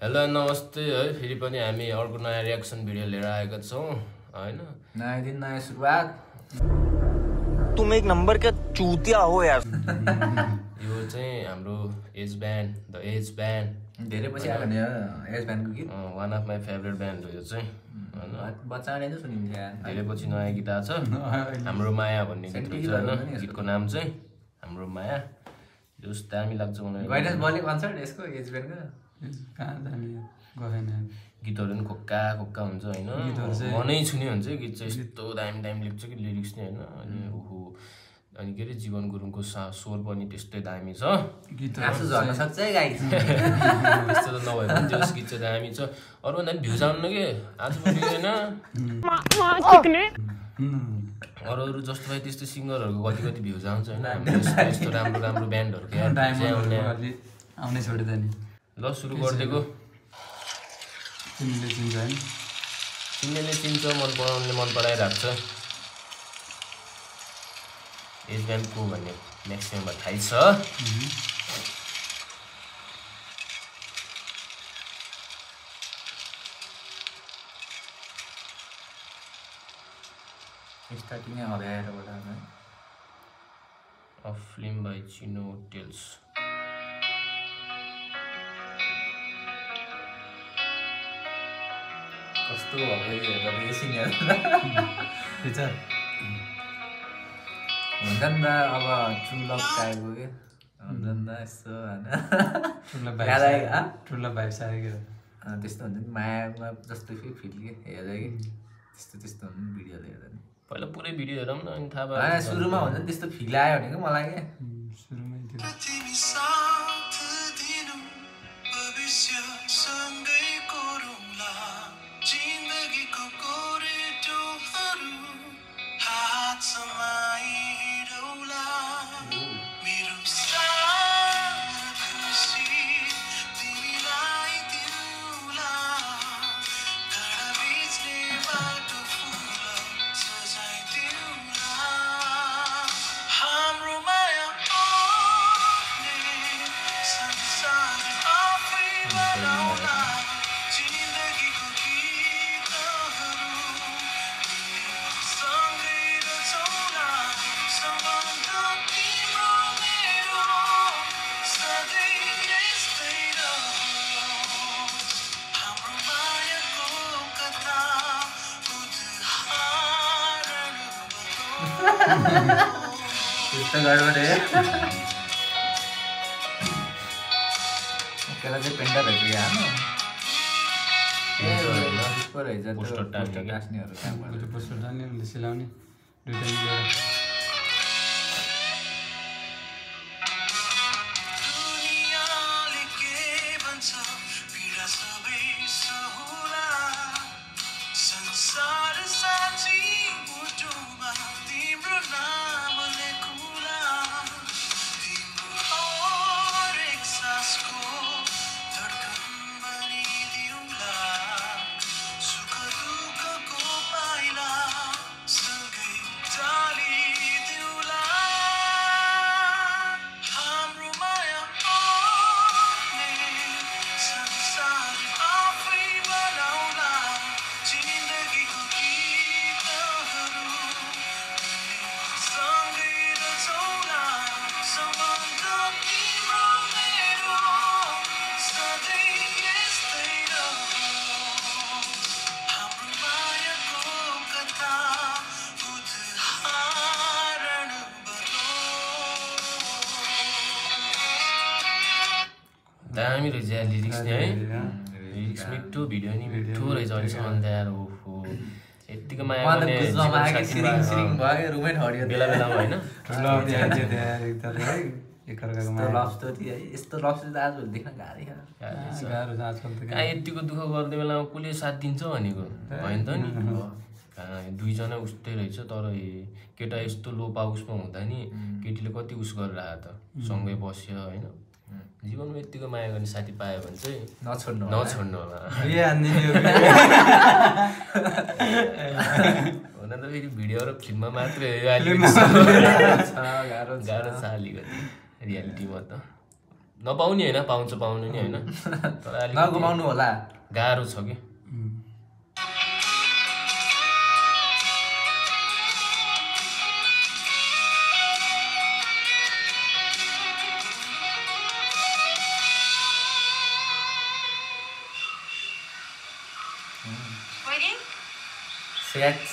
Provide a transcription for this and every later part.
hello नमस्ते है फेरि पनि हामी अर्को नयाँ रियाक्सन भिडियो लिएर आएका छौं हैन नयाँ दिन नयाँ सुरुवात तुम एक नंबर का चूतिया हो यार यो चाहिँ हाम्रो Edge Band the Edge Band धेरै पछि आएको नि एज ब्यान्डको गीत one of my favourite band हो यो चाहिँ हैन बच्चाले नै सुनिन्छ यार धेरै पछि नयाँ गीत आछ हाम्रो माया भन्ने गीत हुन्छ हैन गीतको नाम चाहिँ हाम्रो माया यो दामी लाग्छ मलाई वाइडस बले कन्सर्ट यसको एज ब्यान्डको कहाँ जाने गएन गीतहरु पनि खोक्का खोक्का हुन्छ हैन मनै छुने हुन्छ गीत चाहिँ यस्तो दामी दामी लेख्छ कि लिरिक्स नै हैन अनि ओहो अनि के रे जीवन गुरुङको स्वर पनि त्यस्तै दामी छ आफू झर्न सक्छ है गाइस त्यस्तो त नभए पनि त्यो गीत चाहिँ दामी छ अरु भन्दा भ्युज आउनु के आज पनि हैन अरु जस्तो भाइ त्यस्तो सिंगरहरुको कति कति भ्युज आउँछ हैन यस्तो राम्रो राम्रो ब्यान्डहरुको आउने छोडिदियो नि ल सुरु गर्देको तिमीले चिन्छ हैन चिन्नेले चिन्छ मन पराउनेले मन पराइराख्छ एज ब्यान्डको भन्ने म्याक्सिमममा थाहै छ स्टार्टिङ नै हराएर बडा अ फिल्म बाइ चिनो टेल्स कस्तो भयो हेर्दा बेसी नि विचार हुन्छ नि त अब चुलक टाइपको के हुन्छ नि त यस्तो होइन ठुलो भाइब सारेको त्यस्तो हुन्छ नि मायामा जस्तो फिल के हेर्दा कि त्यस्तो हुन्छ नि भिडियोले हेर्दा नि पहिला पुरै भिडियो हेरौँ न अनि थाहा होइन सुरुमा हुन्छ नि त्यस्तो फिल आयो भने कि मलाई के सुरुमै त्यो त्यस्तो गडबड है त्यसलाई चाहिँ पेन्टर रहेछ यहाँ पोस्टर टास्नेहरू त्यो पोस्टर टान्ने उनले सिलाउने दुइटा मिलेर दामी रहेछ यार लिरिक्स नि है लिरिक्स मिठो भिडियो नि मिठो रहेछ अहिलेसम्म त यार ओहो यतिको माया गर्ने रुमै ठड्यो बेला बेलामा होइन ठुलो एकदम है एकअर्काको माया लभ स्टोरी है यस्तो लभ स्टोरी त आजभोलि देख्न गाह्रै गाह्रो छ आजकल त कहाँ यतिको दुःख गर्ने बेलामा कसले साथ दिन्छ भनेको होइन त नि दुईजना उस्तै रहेछ तर केटा यस्तो लो पाउसमा हुँदा नि केटीले कति उस गरिरहेको त सँगै बस्यो होइन जीवनमा यतिको माया गर्ने साथी पायो भने चाहिँ नछोड्नु होला हुन त फेरि भिडियो र फिल्ममा मात्रै हो अलिकति गाह्रो छ अलिकति रियालिटीमा त नपाउने होइन पाउँछ पाउनु नि होइन तर अलिकति नगुमाउनु होला गाह्रो छ कि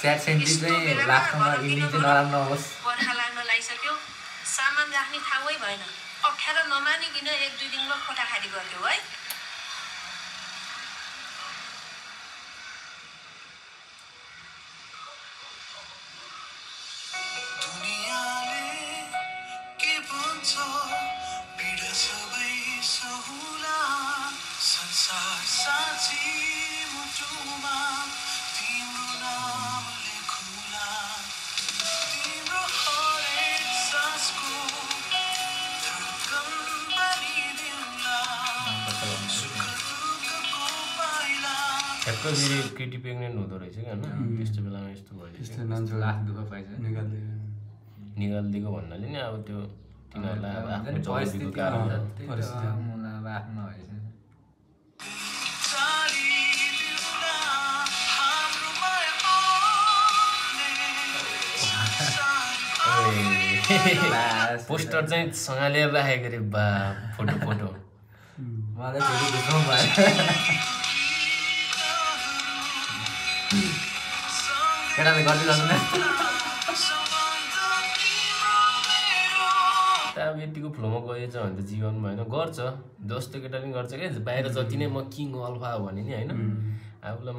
स्याड सेन्टी चाहिँ लास्टमा इन्डिङ चाहिँ नराम्रो होस् बर्खा लाग्न लागिसक्यो सामान राख्ने ठाउँै भएन अप्ठ्यारो नमानिकन 1-2 दिनमा खोटाखाली गर्थ्यो है ठ्याक्क फेरि केटी प्रेग्नेन्ट हुँदो रहेछ कि होइन त्यस्तो बेलामा यस्तो भयो लाख दुःख पाइछ निकालिदिएको भन्नाले नि अब त्यो तिनीहरूलाई अब आफ्नो जरुरीको कारण आफ्नो भएछ पोस्टर चाहिँ सँगालेर राखेको अरे बा फोटो मलाई फेरि दुःख भयो केटाले गरिदिनु अब यतिको फ्लोमा गएछ भने त जीवनमा होइन गर्छ जस्तो केटाले गर्छ क्या बाहिर जति नै म किङ अल्फा हो भने नि होइन आफूले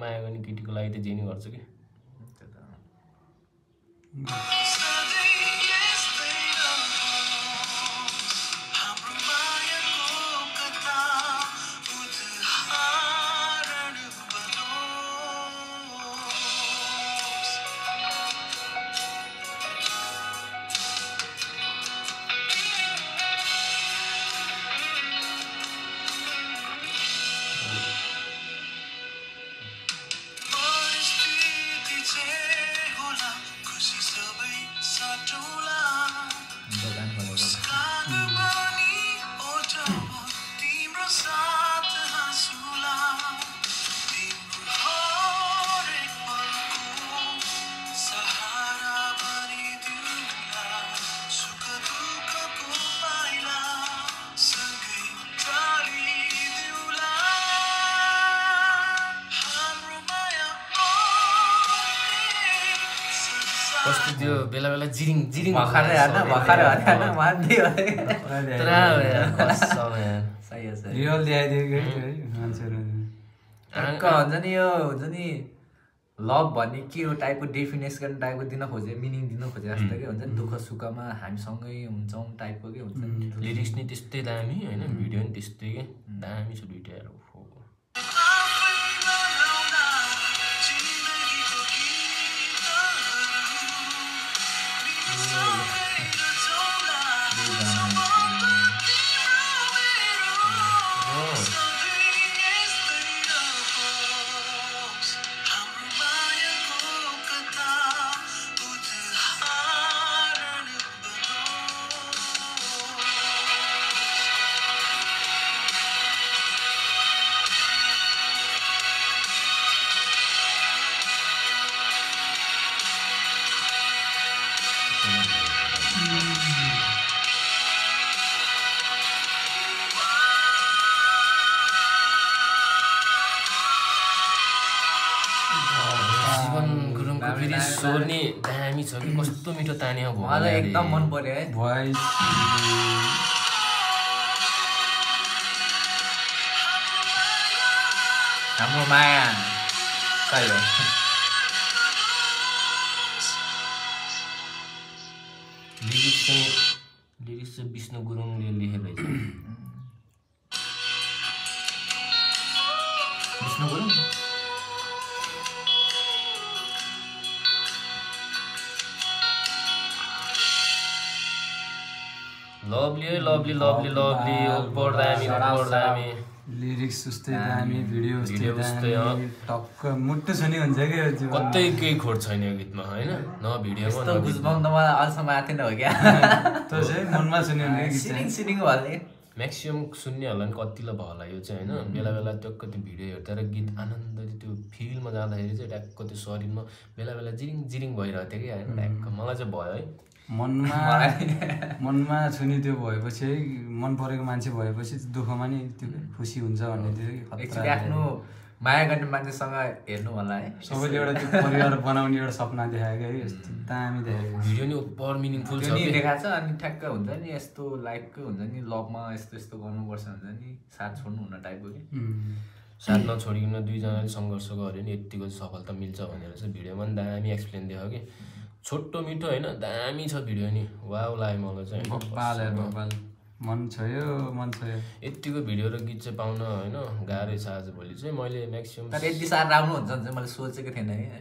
माया गर्ने केटीको लागि त जे नि गर्छ कि कस्तो त्यो बेला बेला जिरिङ भर्खरै होइन मान्दै रियल देखाइदिएको है मान्छेहरू हुन्छ नि यो हुन्छ नि लभ भन्ने के हो टाइपको डेफिनेसन टाइपको दिन खोजे मिनिङ दिन खोजे जस्तो कि हुन्छ नि दुःख सुखमा हामी सँगै हुन्छौँ टाइपको के हुन्छ नि लिरिक्स नि त्यस्तै दामी होइन भिडियो नि त्यस्तै के दामी छ दुइटा फेरि स्वर नि दामी छ कि कस्तो मिठो तान्यो भयो मलाई एकदम मन पर्यो है भोइस हाम्रो माया सही हो लिरिक्स चाहिँ विष्णु गुरुङले लेखेको रहेछ Vishnu Gurung lovely lovely lovely lovely ओपर दामी लिरिक्स उस्तै दामी भिडियो उस्तै दामी टक्क मुट्टु सुनि हुन्छ के यो जीवन कतै केही खोट छैन यो गीतमा हैन न भिडियोमा न गुजबम त मलाई अझसम्म आएको थिएन हो क्या त चाहिँ मनमा सुन्यो भने गीत सिनिङ भले म्याक्सिमम सुन्ने होला नि कतिलाई भयो होला यो चाहिँ होइन बेला बेला टक्क त्यो भिडियो हेर्दा र गीत आनन्दले त्यो फिलमा जाँदाखेरि चाहिँ ट्याक्क त्यो शरीरमा बेला बेला जिरिङ जिरिङ भइरहेको थियो कि होइन ट्याक्क मलाई चाहिँ भयो है मनमा छुने त्यो भएपछि है मन परेको मान्छे भएपछि दुःखमा नि त्यो खुसी हुन्छ भन्ने त्यो आफ्नो माया गर्ने मान्छेसँग हेर्नु होला है सबैले एउटा त्यो परिवार बनाउने एउटा सपना देखाएको है यस्तो दामी देखाएको भिडियो नि ओभर मिनिङफुल छ नि देखाएको छ अनि ठ्याक्क हुन्छ नि यस्तो लाइकको हुन्छ नि लभमा यस्तो यस्तो गर्नुपर्छ हुन्छ नि साथ छोड्नु हुन टाइपको कि साथ नछोडिकन दुईजनाले सङ्घर्ष गऱ्यो नि यतिको सफलता मिल्छ भनेर चाहिँ भिडियोमा नि दामी एक्सप्लेन देखायो कि छोटो मिठो होइन दामी छ भिडियो नि वाउ लाग्यो मलाई चाहिँ मन छोयो यतिको भिडियो र गीत चाहिँ पाउन होइन गाह्रै छ आज भोलि चाहिँ मैले म्याक्सिमम तर यति साह्रो राम्रो हुन्छ भने चाहिँ मैले सोचेको थिएन है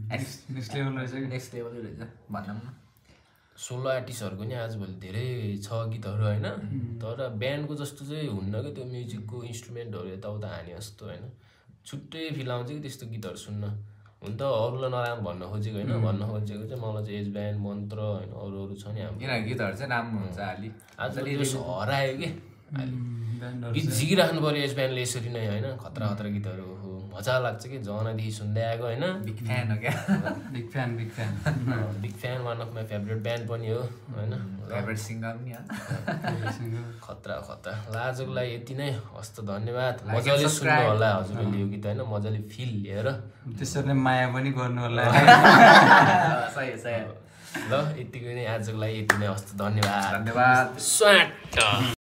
नेक्स्ट लेभल रहेछ भनौँ न 16 आर्टिस्टहरूको नि आजभोलि धेरै छ गीतहरू होइन तर ब्यान्डको जस्तो चाहिँ हुन्न कि त्यो म्युजिकको इन्स्ट्रुमेन्टहरू यताउता हाने जस्तो होइन छुट्टै फिल आउँछ कि त्यस्तो गीतहरू सुन्न हुन त अरूलाई नराम्रो भन्न खोजेको होइन भन्न खोजेको चाहिँ मलाई चाहिँ एज ब्यान्ड मन्त्र होइन अरू छ नि हाम्रो किनभने गीतहरू चाहिँ राम्रो हुन्छ अलि आजभोलि हरायो कि गीत झिकिराख्नु पऱ्यो एज ब्यान्डले यसरी नै होइन खतरा खतरा गीतहरू मजा लाग्छ कि जमानादेखि सुन्दै आएको होइन बिग फ्यान हो क्या big fan one of my favourite band पनि हो होइन फेभरेट सिङ्गर पनि खतरा आजको लागि यति नै हस्त धन्यवाद मजाले सुन्नु होला हजुरले यो गीत होइन मजाले फिल लिएर त्यसरी माया पनि गर्नु होला सही ल यतिको नै आजको लागि यति नै हस्त धन्यवाद धन्यवाद स्वाट